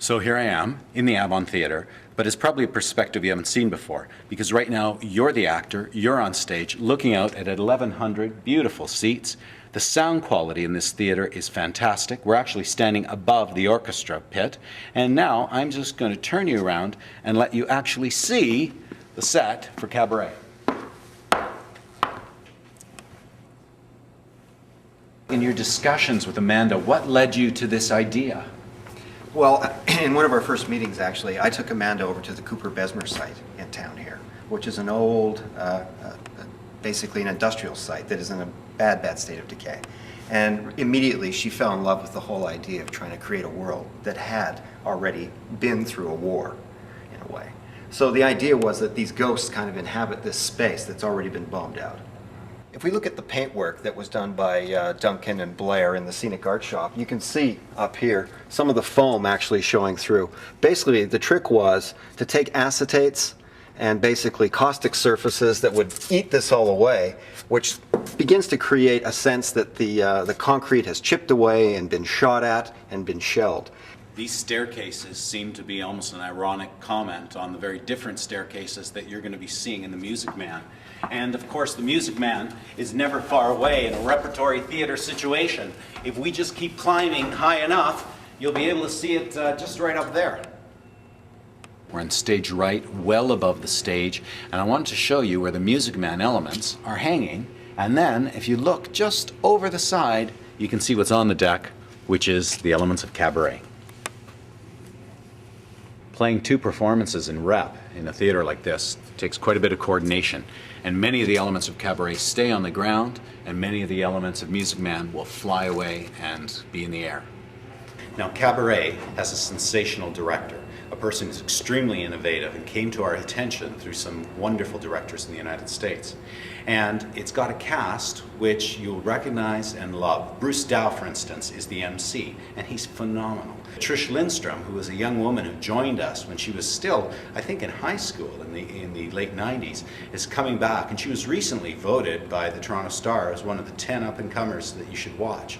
So here I am in the Avon Theatre, but it's probably a perspective you haven't seen before, because right now you're the actor, you're on stage looking out at 1,100 beautiful seats. The sound quality in this theatre is fantastic. We're actually standing above the orchestra pit, and now I'm just going to turn you around and let you actually see the set for Cabaret. In your discussions with Amanda, what led you to this idea? Well, in one of our first meetings, actually, I took Amanda over to the Cooper-Bessemer site in town here, which is an old, basically an industrial site that is in a bad state of decay. And immediately she fell in love with the whole idea of trying to create a world that had already been through a war, in a way. So the idea was that these ghosts kind of inhabit this space that's already been bombed out. If we look at the paintwork that was done by Duncan and Blair in the Scenic Art Shop, you can see up here some of the foam actually showing through. Basically, the trick was to take acetates and basically caustic surfaces that would eat this all away, which begins to create a sense that the concrete has chipped away and been shot at and been shelled. These staircases seem to be almost an ironic comment on the very different staircases that you're going to be seeing in The Music Man. And of course, The Music Man is never far away in a repertory theater situation. If we just keep climbing high enough, you'll be able to see it just right up there. We're on stage right, well above the stage, and I wanted to show you where the Music Man elements are hanging. And then, if you look just over the side, you can see what's on the deck, which is the elements of Cabaret. Playing two performances in rep in a theater like this takes quite a bit of coordination, and many of the elements of Cabaret stay on the ground, and many of the elements of Music Man will fly away and be in the air. Now, Cabaret has a sensational director, a person who's extremely innovative and came to our attention through some wonderful directors in the United States. And it's got a cast which you'll recognize and love. Bruce Dow, for instance, is the MC, and he's phenomenal. Trish Lindstrom, who was a young woman who joined us when she was still, I think, in high school in the late 90s, is coming back, and she was recently voted by the Toronto Star as one of the 10 up-and-comers that you should watch.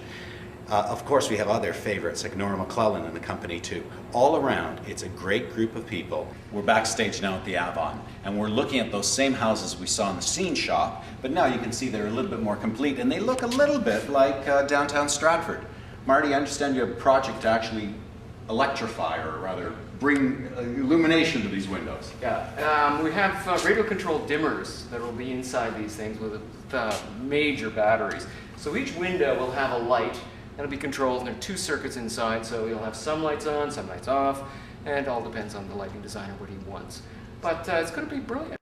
Of course, we have other favorites like Nora McClellan and the company too. All around, it's a great group of people. We're backstage now at the Avon, and we're looking at those same houses we saw in the scene shop, but now you can see they're a little bit more complete, and they look a little bit like downtown Stratford. Marty, I understand you have a project to actually electrify, or rather bring illumination to these windows. Yeah, we have radio-controlled dimmers that will be inside these things with major batteries. So each window will have a light that'll be controlled, and there are two circuits inside, so you'll have some lights on, some lights off, and it all depends on the lighting designer what he wants. But it's going to be brilliant.